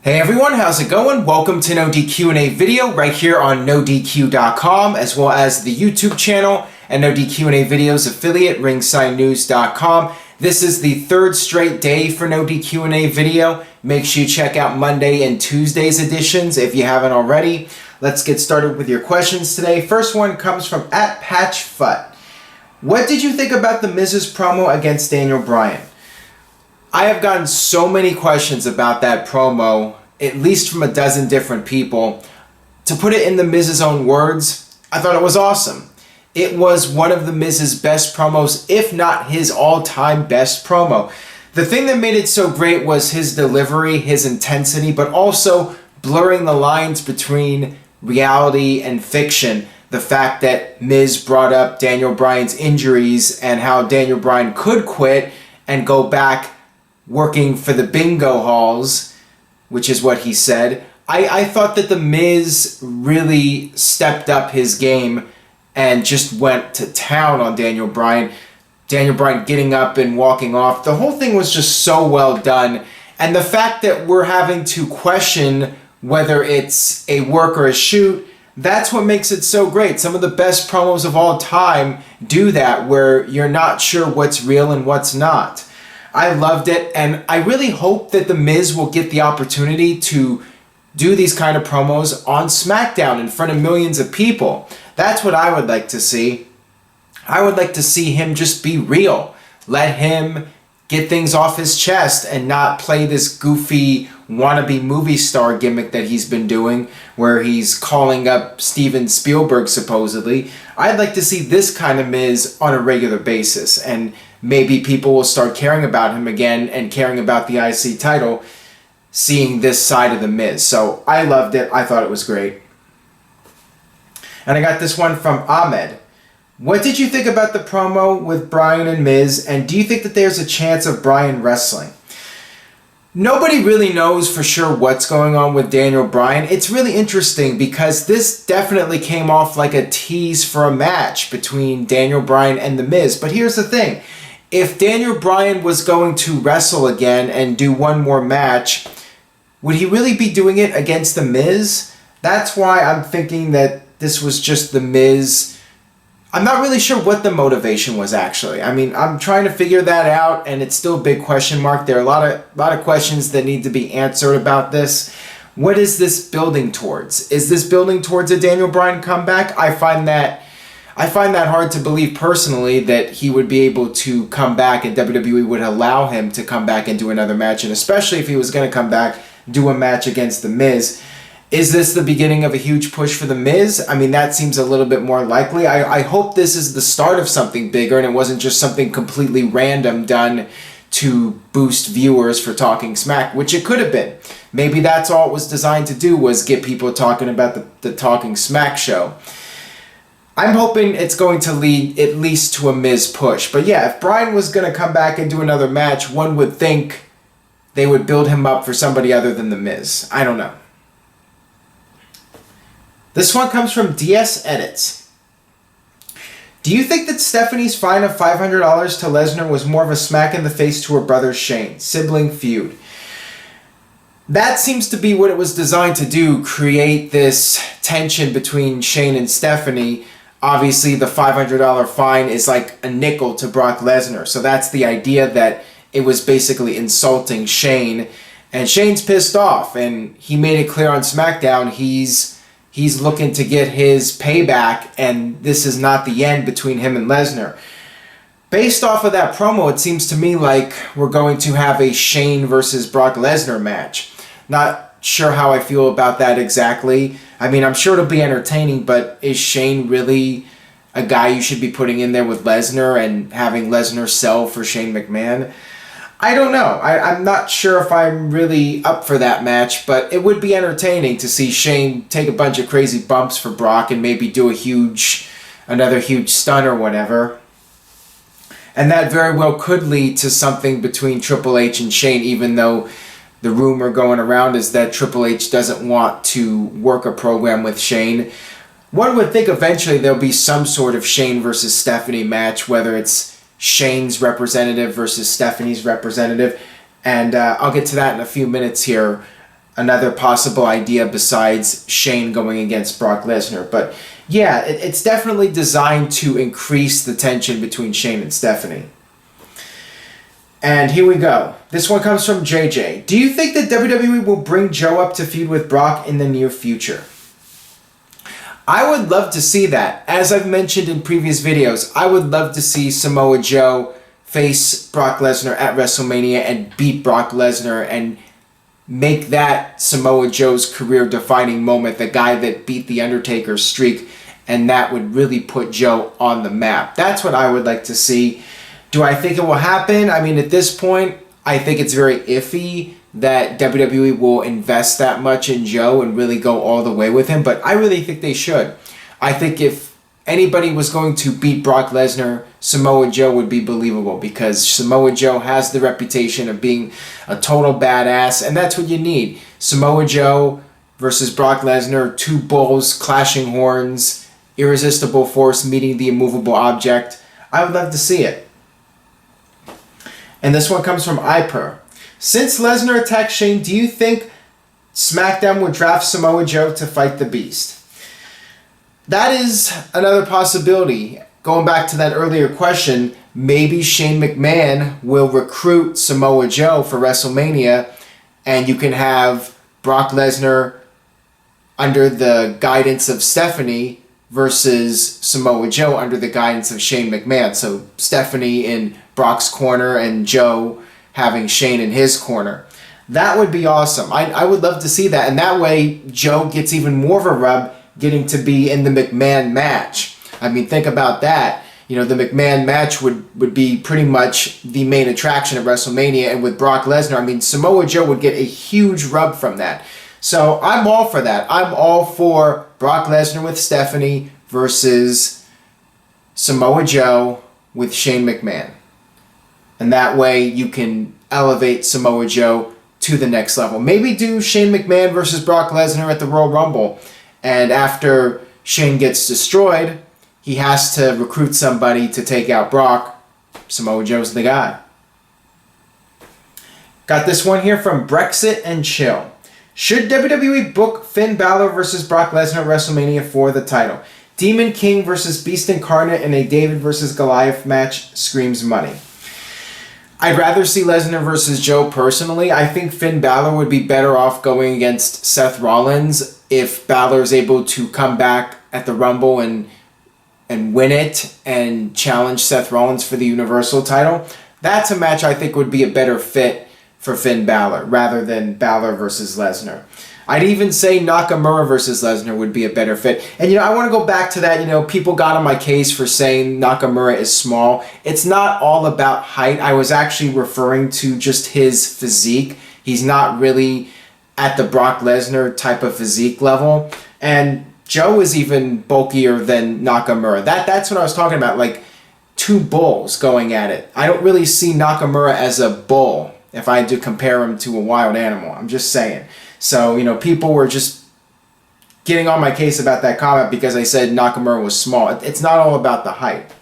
Hey everyone, how's it going? Welcome to NoDQ&A video right here on NoDQ.com, as well as the YouTube channel and NoDQ&A videos affiliate, ringsidenews.com. This is the third straight day for NoDQ&A video. Make sure you check out Monday and Tuesday's editions if you haven't already. Let's get started with your questions today. First one comes from @PatchFut. What did you think about the Miz's promo against Daniel Bryan? I have gotten so many questions about that promo, at least from a dozen different people. To put it in the Miz's own words, I thought it was awesome. It was one of the Miz's best promos, if not his all-time best promo. The thing that made it so great was his delivery, his intensity, but also blurring the lines between reality and fiction. The fact that Miz brought up Daniel Bryan's injuries and how Daniel Bryan could quit and go back working for the bingo halls, which is what he said. I thought that the Miz really stepped up his game and just went to town on Daniel Bryan. Daniel Bryan getting up and walking off. The whole thing was just so well done. And the fact that we're having to question whether it's a work or a shoot, that's what makes it so great. Some of the best promos of all time do that, where you're not sure what's real and what's not. I loved it, and I really hope that The Miz will get the opportunity to do these kind of promos on Smackdown in front of millions of people. That's what I would like to see. I would like to see him just be real. Let him get things off his chest and not play this goofy wannabe movie star gimmick that he's been doing, where he's calling up Steven Spielberg supposedly. I'd like to see this kind of Miz on a regular basis, and maybe people will start caring about him again and caring about the IC title, seeing this side of the Miz. So I loved it. I thought it was great. And I got this one from Ahmed. What did you think about the promo with Bryan and Miz, and do you think that there's a chance of Bryan wrestling? Nobody really knows for sure what's going on with Daniel Bryan. It's really interesting because this definitely came off like a tease for a match between Daniel Bryan and The Miz. But here's the thing. If Daniel Bryan was going to wrestle again and do one more match, would he really be doing it against The Miz? That's why I'm thinking that this was just The Miz. I'm not really sure what the motivation was, actually. I mean, I'm trying to figure that out, and it's still a big question mark. There are a lot of questions that need to be answered about this. What is this building towards? Is this building towards a Daniel Bryan comeback? I find that hard to believe personally, that he would be able to come back and WWE would allow him to come back and do another match, and especially if he was going to come back, do a match against The Miz. Is this the beginning of a huge push for The Miz? I mean, that seems a little bit more likely. I hope this is the start of something bigger and it wasn't just something completely random done to boost viewers for Talking Smack, which it could have been. Maybe that's all it was designed to do, was get people talking about the Talking Smack show. I'm hoping it's going to lead at least to a Miz push. But yeah, if Bryan was going to come back and do another match, one would think they would build him up for somebody other than The Miz. I don't know. This one comes from DS Edits. Do you think that Stephanie's fine of $500 to Lesnar was more of a smack in the face to her brother Shane? Sibling feud. That seems to be what it was designed to do, create this tension between Shane and Stephanie. Obviously, the $500 fine is like a nickel to Brock Lesnar. So that's the idea, that it was basically insulting Shane. And Shane's pissed off, and he made it clear on Smackdown he's looking to get his payback, and this is not the end between him and Lesnar. Based off of that promo, it seems to me like we're going to have a Shane versus Brock Lesnar match. Not sure how I feel about that exactly. I mean, I'm sure it'll be entertaining, but is Shane really a guy you should be putting in there with Lesnar and having Lesnar sell for Shane McMahon? I don't know. I'm not sure if I'm really up for that match, but it would be entertaining to see Shane take a bunch of crazy bumps for Brock and maybe do another huge stunt or whatever. And that very well could lead to something between Triple H and Shane, even though the rumor going around is that Triple H doesn't want to work a program with Shane. One would think eventually there'll be some sort of Shane versus Stephanie match, whether it's Shane's representative versus Stephanie's representative. And I'll get to that in a few minutes here. another possible idea besides Shane going against Brock Lesnar. But yeah, it's definitely designed to increase the tension between Shane and Stephanie. And here we go. This one comes from JJ. Do you think that WWE will bring Joe up to feud with Brock in the near future? I would love to see that. As I've mentioned in previous videos, I would love to see Samoa Joe face Brock Lesnar at WrestleMania and beat Brock Lesnar and make that Samoa Joe's career-defining moment, the guy that beat The Undertaker's streak, and that would really put Joe on the map. That's what I would like to see. Do I think it will happen? I mean, at this point, I think it's very iffy that WWE will invest that much in Joe and really go all the way with him, but I really think they should. I think if anybody was going to beat Brock Lesnar, Samoa Joe would be believable, because Samoa Joe has the reputation of being a total badass, and that's what you need. Samoa Joe versus Brock Lesnar, two bulls, clashing horns, irresistible force meeting the immovable object. I would love to see it. And this one comes from Iper. Since Lesnar attacked Shane, do you think Smackdown would draft Samoa Joe to fight the Beast? That is another possibility. Going back to that earlier question, maybe Shane McMahon will recruit Samoa Joe for WrestleMania, and you can have Brock Lesnar under the guidance of Stephanie versus Samoa Joe under the guidance of Shane McMahon. So Stephanie in Brock's corner and Joe having Shane in his corner. That would be awesome. I would love to see that. And that way, Joe gets even more of a rub getting to be in the McMahon match. I mean, think about that. You know, the McMahon match would be pretty much the main attraction at WrestleMania. And with Brock Lesnar, I mean, Samoa Joe would get a huge rub from that. So I'm all for that. I'm all for Brock Lesnar with Stephanie versus Samoa Joe with Shane McMahon. And that way you can elevate Samoa Joe to the next level. Maybe do Shane McMahon versus Brock Lesnar at the Royal Rumble. And after Shane gets destroyed, he has to recruit somebody to take out Brock. Samoa Joe's the guy. Got this one here from Brexit and Chill. Should WWE book Finn Balor versus Brock Lesnar at WrestleMania for the title? Demon King versus Beast Incarnate in a David versus Goliath match screams money. I'd rather see Lesnar versus Joe personally. I think Finn Balor would be better off going against Seth Rollins if Balor is able to come back at the Rumble and win it and challenge Seth Rollins for the Universal title. That's a match I think would be a better fit for Finn Balor rather than Balor versus Lesnar. I'd even say Nakamura versus Lesnar would be a better fit. And, you know, I want to go back to that. You know, people got on my case for saying Nakamura is small. It's not all about height. I was actually referring to just his physique. He's not really at the Brock Lesnar type of physique level. And Joe is even bulkier than Nakamura. That's what I was talking about, like two bulls going at it. I don't really see Nakamura as a bull if I had to compare him to a wild animal. I'm just saying. So, you know, people were just getting on my case about that comment because I said Nakamura was small. It's not all about the height.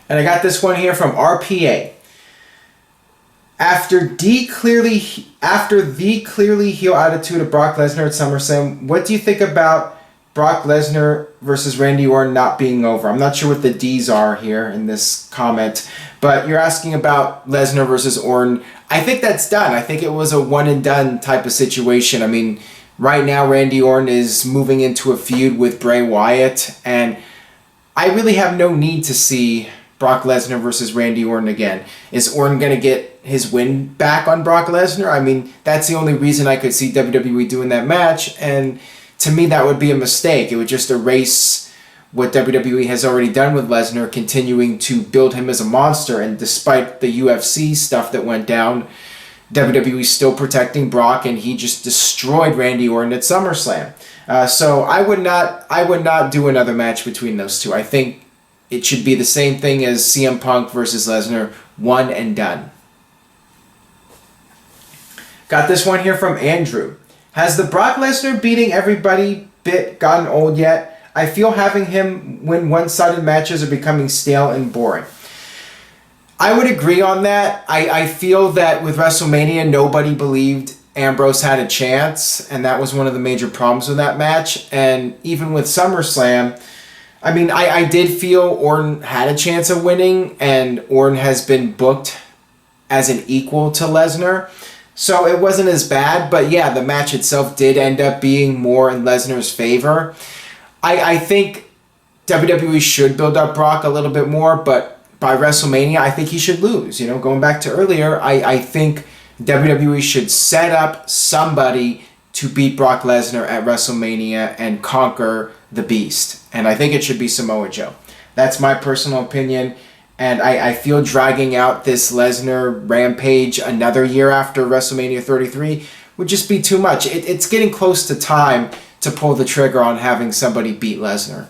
And I got this one here from RPA. After the clearly heel attitude of Brock Lesnar at SummerSlam, what do you think about Brock Lesnar versus Randy Orton not being over? I'm not sure what the D's are here in this comment, but you're asking about Lesnar versus Orton. I think that's done. I think it was a one and done type of situation. I mean, right now Randy Orton is moving into a feud with Bray Wyatt, and I really have no need to see Brock Lesnar versus Randy Orton again. Is Orton going to get his win back on Brock Lesnar? I mean, that's the only reason I could see WWE doing that match, and to me that would be a mistake. It would just erase what WWE has already done with Lesnar, continuing to build him as a monster, and despite the UFC stuff that went down, WWE's still protecting Brock, and he just destroyed Randy Orton at SummerSlam. So I would not do another match between those two. I think it should be the same thing as CM Punk versus Lesnar, one and done. Got this one here from Andrew. Has the Brock Lesnar beating everybody bit gotten old yet? I feel having him win one-sided matches are becoming stale and boring. I would agree on that. I feel that with WrestleMania, nobody believed Ambrose had a chance, and that was one of the major problems with that match. And even with SummerSlam, I mean, I did feel Orton had a chance of winning, and Orton has been booked as an equal to Lesnar. So it wasn't as bad, but yeah, the match itself did end up being more in Lesnar's favor. I think WWE should build up Brock a little bit more, but by WrestleMania, I think he should lose. You know, going back to earlier, I think WWE should set up somebody to beat Brock Lesnar at WrestleMania and conquer the Beast. And I think it should be Samoa Joe. That's my personal opinion. And I feel dragging out this Lesnar rampage another year after WrestleMania 33 would just be too much. It's getting close to time to pull the trigger on having somebody beat Lesnar.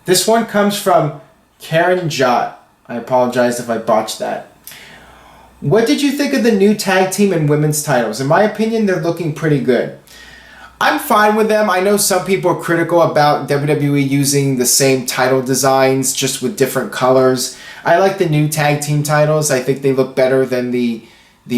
This one comes from Karen Jott. I apologize if I botched that. What did you think of the new tag team and women's titles? In my opinion, they're looking pretty good. I'm fine with them. I know some people are critical about WWE using the same title designs just with different colors. I like the new tag team titles. I think they look better than the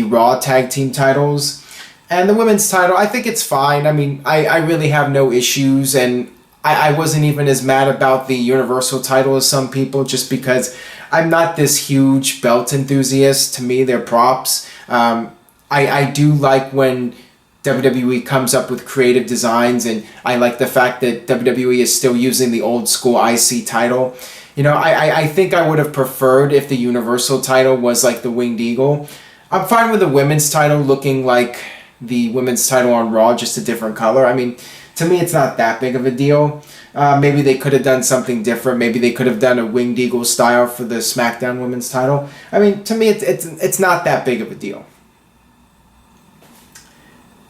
Raw tag team titles. And the women's title, I think it's fine. I mean, I really have no issues, and I wasn't even as mad about the Universal title as some people, just because I'm not this huge belt enthusiast. To me, they're props. I do like when WWE comes up with creative designs, and I like the fact that WWE is still using the old school IC title. You know, I think I would have preferred if the Universal title was like the Winged Eagle. I'm fine with the women's title looking like the women's title on Raw, just a different color. I mean, to me, it's not that big of a deal. Maybe they could have done something different. Maybe they could have done a Winged Eagle style for the Smackdown women's title. I mean, to me, it's not that big of a deal.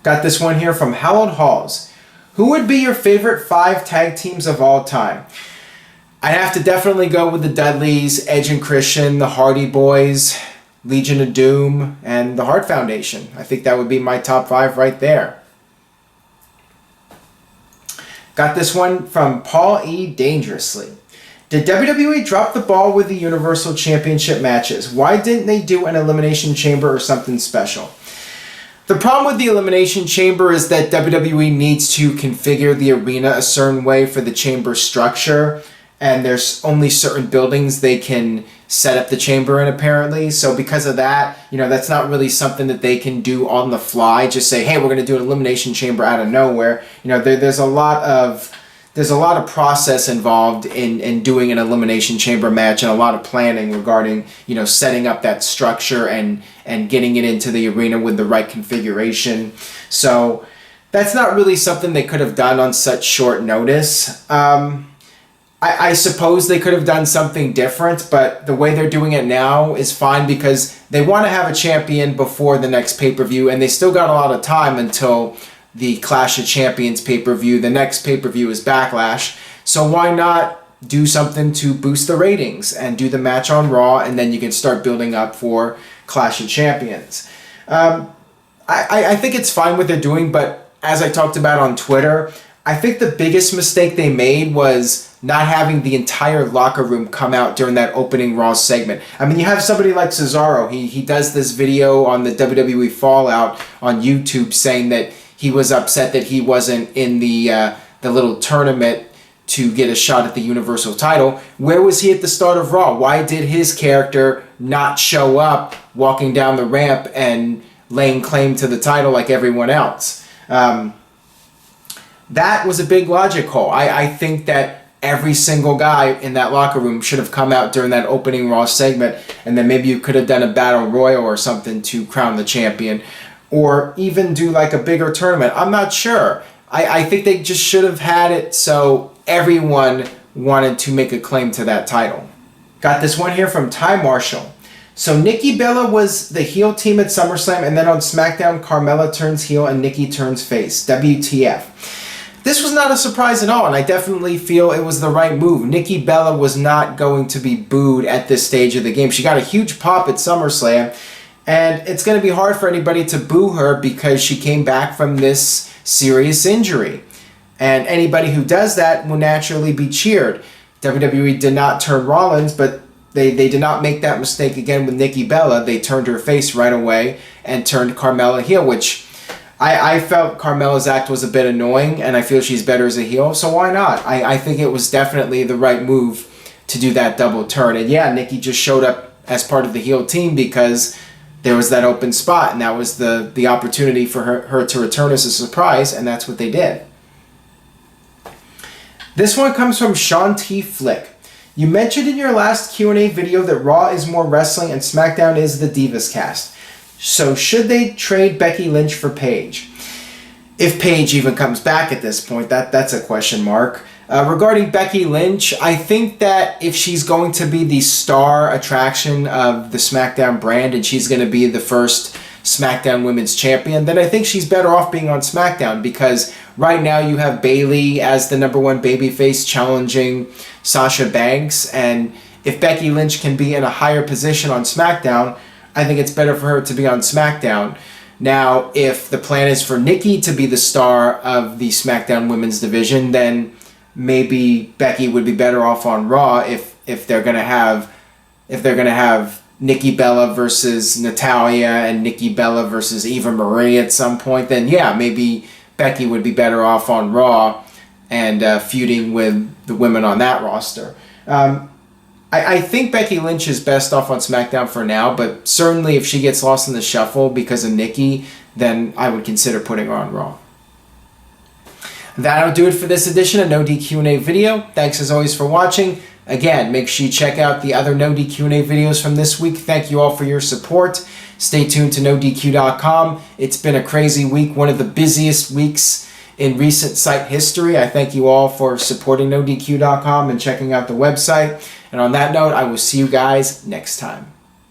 Got this one here from Howard Halls. Who would be your favorite 5 tag teams of all time? I'd have to definitely go with the Dudleys, Edge and Christian, the Hardy Boys, Legion of Doom, and the Hart Foundation. I think that would be my top 5 right there. Got this one from Paul E. Dangerously. Did WWE drop the ball with the Universal Championship matches? Why didn't they do an Elimination Chamber or something special? The problem with the Elimination Chamber is that WWE needs to configure the arena a certain way for the chamber structure, and there's only certain buildings they can set up the chamber in, apparently. So because of that, you know, that's not really something that they can do on the fly. Just say, hey, we're going to do an Elimination Chamber out of nowhere. You know, there's a lot of process involved in doing an Elimination Chamber match, and a lot of planning regarding, you know, setting up that structure and getting it into the arena with the right configuration. So that's not really something they could have done on such short notice. I suppose they could have done something different, but the way they're doing it now is fine because they want to have a champion before the next pay-per-view, and they still got a lot of time until the Clash of Champions pay-per-view. The next pay-per-view is Backlash, so why not do something to boost the ratings and do the match on Raw, and then you can start building up for Clash of Champions. I think it's fine what they're doing, but as I talked about on Twitter, I think the biggest mistake they made was not having the entire locker room come out during that opening Raw segment. I mean, you have somebody like Cesaro. He does this video on the WWE Fallout on YouTube saying that he was upset that he wasn't in the little tournament to get a shot at the Universal title. Where was he at the start of Raw? Why did his character not show up walking down the ramp and laying claim to the title like everyone else? That was a big logic hole. I think that every single guy in that locker room should have come out during that opening Raw segment, and then maybe you could have done a battle royal or something to crown the champion, or even do like a bigger tournament. I'm not sure. I think they just should have had it so everyone wanted to make a claim to that title. Got this one here from Ty Marshall. So Nikki Bella was the heel team at SummerSlam, and then on SmackDown, Carmella turns heel and Nikki turns face. WTF. This was not a surprise at all, and I definitely feel it was the right move. Nikki Bella was not going to be booed at this stage of the game. She got a huge pop at SummerSlam, and it's going to be hard for anybody to boo her because she came back from this serious injury. And anybody who does that will naturally be cheered. WWE did not turn Rollins, but They did not make that mistake again with Nikki Bella. They turned her face right away and turned Carmella heel, which I felt Carmella's act was a bit annoying, and I feel she's better as a heel, so why not? I think it was definitely the right move to do that double turn. And yeah, Nikki just showed up as part of the heel team because there was that open spot, and that was the opportunity for her to return as a surprise, and that's what they did. This one comes from Sean T. Flick. You mentioned in your last Q&A video that Raw is more wrestling and SmackDown is the Divas cast. So should they trade Becky Lynch for Paige? If Paige even comes back at this point, that's a question mark. Regarding Becky Lynch, I think that if she's going to be the star attraction of the SmackDown brand and she's going to be the first SmackDown Women's Champion, then I think she's better off being on SmackDown, because right now you have Bayley as the #1 babyface challenging Sasha Banks, and if Becky Lynch can be in a higher position on SmackDown, I think it's better for her to be on SmackDown. Now, if the plan is for Nikki to be the star of the SmackDown Women's division, then maybe Becky would be better off on Raw if they're gonna have Nikki Bella versus Natalya and Nikki Bella versus Eva Marie at some point, then yeah, maybe Becky would be better off on Raw and feuding with the women on that roster. I think Becky Lynch is best off on SmackDown for now, but certainly if she gets lost in the shuffle because of Nikki, then I would consider putting her on Raw. That'll do it for this edition of No DQ&A video. Thanks as always for watching. Again, make sure you check out the other No DQ&A videos from this week. Thank you all for your support. Stay tuned to NoDQ.com. It's been a crazy week, one of the busiest weeks in recent site history. I thank you all for supporting NoDQ.com and checking out the website. And on that note, I will see you guys next time.